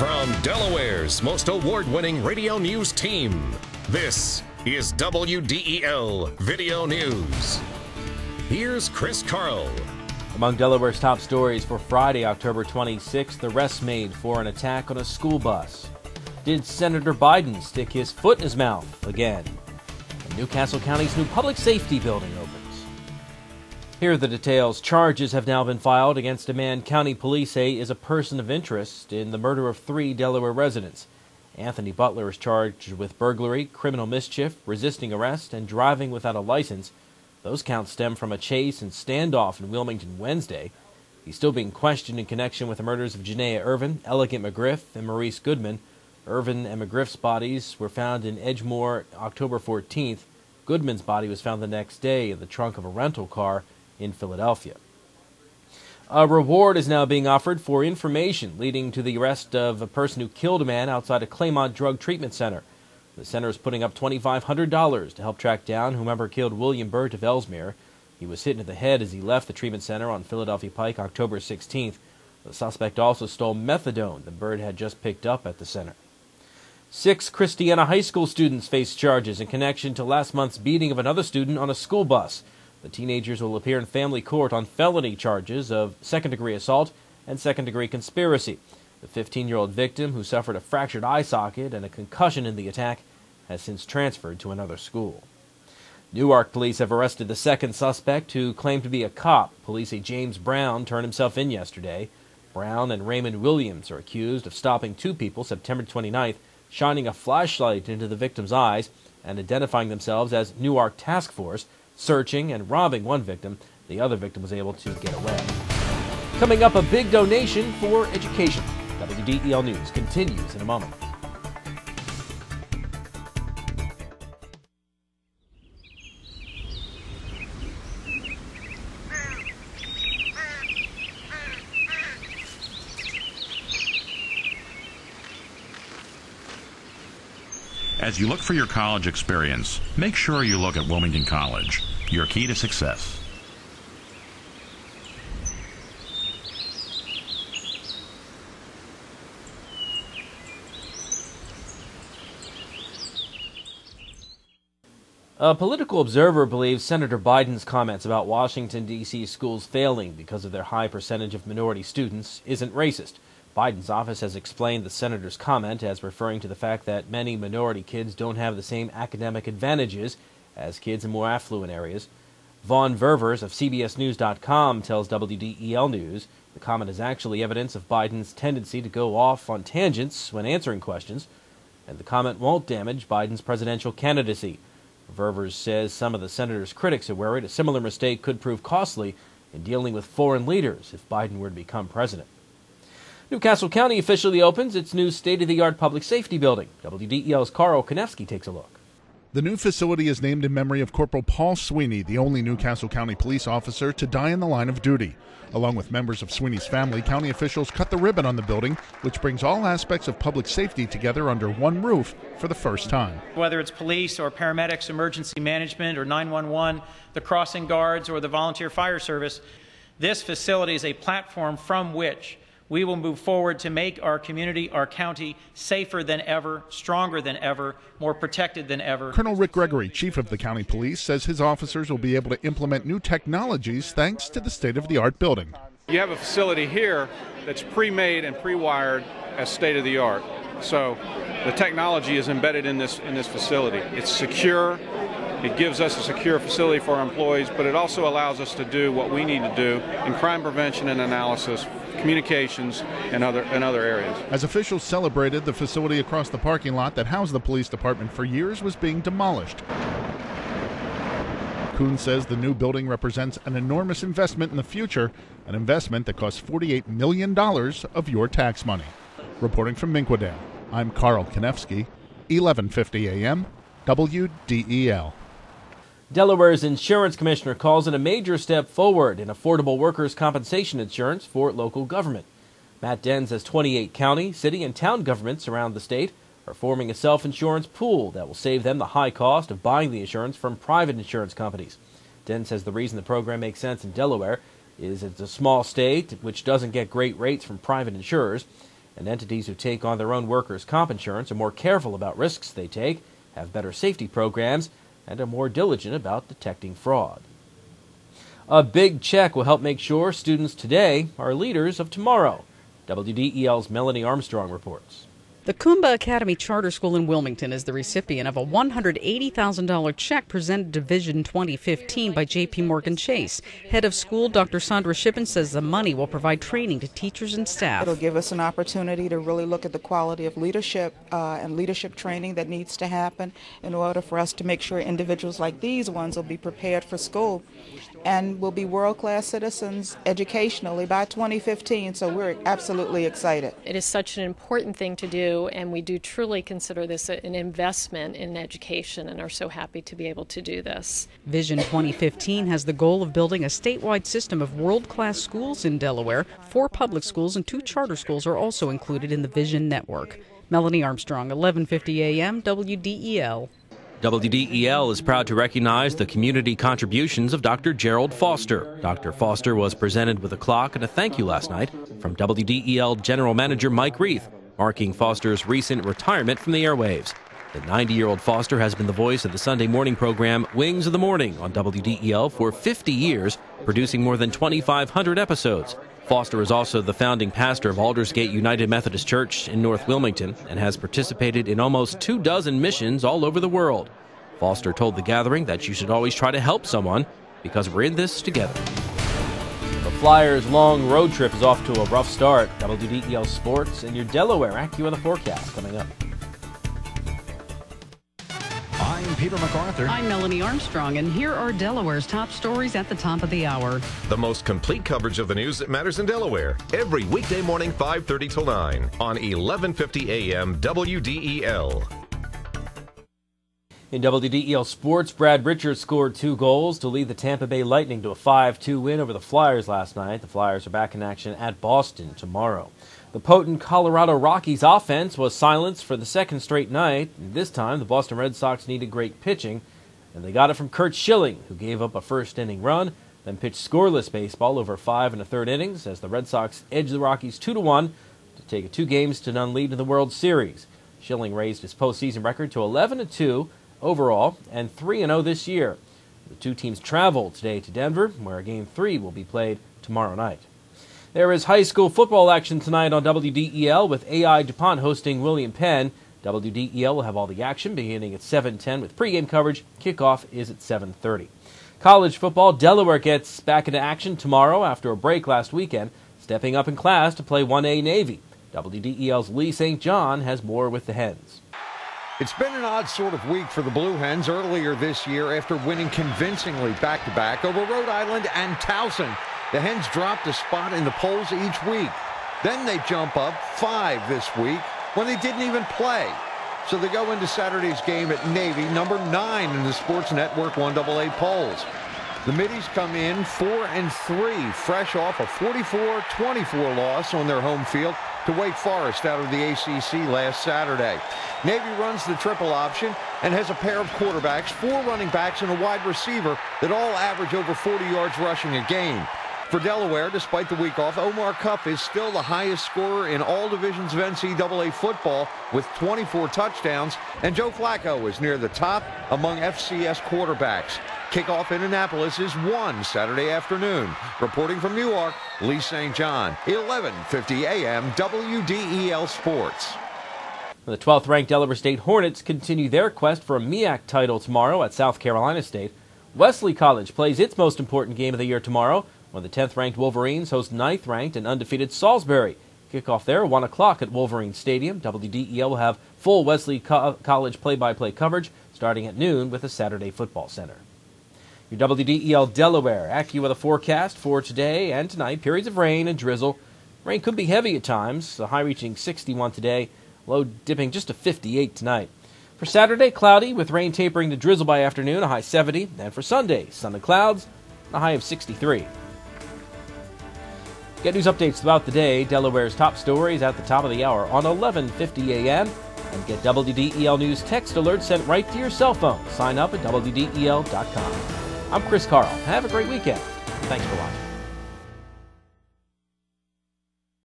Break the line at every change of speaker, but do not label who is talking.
From Delaware's most award-winning radio news team, this is WDEL Video News. Here's Chris Carl.
Among Delaware's top stories for Friday, October 26th, arrests made for an attack on a school bus. Did Senator Biden stick his foot in his mouth again? And Newcastle County's new public safety building opens. Here are the details. Charges have now been filed against a man county police say is a person of interest in the murder of 3 Delaware residents. Anthony Butler is charged with burglary, criminal mischief, resisting arrest, and driving without a license. Those counts stem from a chase and standoff in Wilmington Wednesday. He's still being questioned in connection with the murders of Janaea Irvin, Elegant McGriff, and Maurice Goodman. Irvin and McGriff's bodies were found in Edgemoor October 14th. Goodman's body was found the next day in the trunk of a rental car in Philadelphia. A reward is now being offered for information leading to the arrest of a person who killed a man outside a Claymont Drug Treatment Center. The center is putting up $2,500 to help track down whomever killed William Burt of Ellesmere. He was hit in the head as he left the treatment center on Philadelphia Pike October 16th. The suspect also stole methadone that Burt had just picked up at the center. 6 Christiana High School students face charges in connection to last month's beating of another student on a school bus. The teenagers will appear in family court on felony charges of second-degree assault and second-degree conspiracy. The 15-year-old victim, who suffered a fractured eye socket and a concussion in the attack, has since transferred to another school. Newark police have arrested the second suspect, who claimed to be a cop. Police say James Brown turned himself in yesterday. Brown and Raymond Williams are accused of stopping 2 people September 29th, shining a flashlight into the victim's eyes and identifying themselves as Newark Task Force, searching and robbing one victim. The other victim was able to get away. Coming up, a big donation for education. WDEL News continues in a moment.
As you look for your college experience, make sure you look at Wilmington College, your key to success.
A political observer believes Senator Biden's comments about Washington, D.C. schools failing because of their high percentage of minority students isn't racist. Biden's office has explained the senator's comment as referring to the fact that many minority kids don't have the same academic advantages as kids in more affluent areas. Vaughn Ververs of CBSNews.com tells WDEL News the comment is actually evidence of Biden's tendency to go off on tangents when answering questions, and the comment won't damage Biden's presidential candidacy. Ververs says some of the senator's critics are worried a similar mistake could prove costly in dealing with foreign leaders if Biden were to become president. Newcastle County officially opens its new state-of-the-art public safety building. WDEL's Carl Konevsky takes a look.
The new facility is named in memory of Corporal Paul Sweeney, the only Newcastle County police officer to die in the line of duty. Along with members of Sweeney's family, county officials cut the ribbon on the building, which brings all aspects of public safety together under one roof for the first time.
Whether it's police or paramedics, emergency management, or 911, the crossing guards, or the volunteer fire service, this facility is a platform from which we will move forward to make our community, our county, safer than ever, stronger than ever, more protected than ever.
Colonel Rick Gregory, chief of the county police, says his officers will be able to implement new technologies thanks to the state-of-the-art building.
You have a facility here that's pre-made and pre-wired as state-of-the-art. So the technology is embedded in this facility. It's secure. It gives us a secure facility for our employees, but it also allows us to do what we need to do in crime prevention and analysis, communications, and other areas.
As officials celebrated, the facility across the parking lot that housed the police department for years was being demolished. Kuhn says the new building represents an enormous investment in the future, an investment that costs $48 million of your tax money. Reporting from Minquadale, I'm Carl Konevsky, 1150 AM, WDEL.
Delaware's insurance commissioner calls it a major step forward in affordable workers' compensation insurance for local government. Matt Den says 28 county, city, and town governments around the state are forming a self-insurance pool that will save them the high cost of buying the insurance from private insurance companies. Den says the reason the program makes sense in Delaware is it's a small state which doesn't get great rates from private insurers, and entities who take on their own workers' comp insurance are more careful about risks they take, have better safety programs, and are more diligent about detecting fraud. A big check will help make sure students today are leaders of tomorrow. WDEL's Melanie Armstrong reports.
The Kumba Academy Charter School in Wilmington is the recipient of a $180,000 check presented to Vision 2015 by J.P. Morgan Chase. Head of school Dr. Sandra Shippen says the money will provide training to teachers and staff.
It'll give us an opportunity to really look at the quality of leadership and leadership training that needs to happen in order for us to make sure individuals like these ones will be prepared for school and will be world-class citizens educationally by 2015, so we're absolutely excited.
It is such an important thing to do, and we do truly consider this an investment in education and are so happy to be able to do this.
Vision 2015 has the goal of building a statewide system of world-class schools in Delaware. 4 public schools and 2 charter schools are also included in the Vision network. Melanie Armstrong, 1150 AM, WDEL.
WDEL is proud to recognize the community contributions of Dr. Gerald Foster. Dr. Foster was presented with a clock and a thank you last night from WDEL General Manager Mike Reith, marking Foster's recent retirement from the airwaves. The 90-year-old Foster has been the voice of the Sunday morning program Wings of the Morning on WDEL for 50 years, producing more than 2,500 episodes. Foster is also the founding pastor of Aldersgate United Methodist Church in North Wilmington and has participated in almost 24 missions all over the world. Foster told the gathering that you should always try to help someone because we're in this together. The Flyers' long road trip is off to a rough start. WDEL Sports and your Delaware AccuWeather forecast coming up.
I'm Peter MacArthur.
I'm Melanie Armstrong, and here are Delaware's top stories at the top of the hour.
The most complete coverage of the news that matters in Delaware. Every weekday morning, 5:30 till 9 on 1150 AM WDEL.
In WDEL Sports, Brad Richards scored 2 goals to lead the Tampa Bay Lightning to a 5-2 win over the Flyers last night. The Flyers are back in action at Boston tomorrow. The potent Colorado Rockies offense was silenced for the second straight night. This time, the Boston Red Sox needed great pitching, and they got it from Curt Schilling, who gave up a first-inning run, then pitched scoreless baseball over 5 1/3 innings as the Red Sox edged the Rockies 2-1 to take a 2-0 lead in the World Series. Schilling raised his postseason record to 11-2 overall and 3-0 this year. The two teams travel today to Denver, where Game 3 will be played tomorrow night. There is high school football action tonight on WDEL with AI DuPont hosting William Penn. WDEL will have all the action beginning at 7:10 with pregame coverage. Kickoff is at 7:30. College football, Delaware gets back into action tomorrow after a break last weekend, stepping up in class to play 1A Navy. WDEL's Lee St. John has more with the Hens.
It's been an odd sort of week for the Blue Hens earlier this year after winning convincingly back-to-back over Rhode Island and Towson. The Hens dropped a spot in the polls each week. Then they jump up 5 this week when they didn't even play. So they go into Saturday's game at Navy, number 9 in the Sports Network 1AA polls. The Middies come in 4-3, fresh off a 44-24 loss on their home field to Wake Forest out of the ACC last Saturday. Navy runs the triple option and has a pair of quarterbacks, 4 running backs, and a wide receiver that all average over 40 yards rushing a game. For Delaware, despite the week off, Omar Cup is still the highest scorer in all divisions of NCAA football with 24 touchdowns, and Joe Flacco is near the top among FCS quarterbacks. Kickoff in Annapolis is 1 Saturday afternoon. Reporting from Newark, Lee St. John, 1150 AM WDEL Sports.
The 12th-ranked Delaware State Hornets continue their quest for a MEAC title tomorrow at South Carolina State. Wesley College plays its most important game of the year tomorrow when the 10th-ranked Wolverines host 9th-ranked and undefeated Salisbury. Kickoff there, 1 o'clock at Wolverine Stadium. WDEL will have full Wesley College play-by-play coverage starting at noon with the Saturday Football Center. Your WDEL Delaware AccuWeather forecast for today and tonight. Periods of rain and drizzle. Rain could be heavy at times, the high reaching 61 today, low dipping just to 58 tonight. For Saturday, cloudy with rain tapering to drizzle by afternoon, a high 70. And for Sunday, sun and clouds, a high of 63. Get news updates throughout the day, Delaware's top stories at the top of the hour on 1150 AM. And get WDEL News text alerts sent right to your cell phone. Sign up at WDEL.com. I'm Chris Carl. Have a great weekend. Thanks for watching.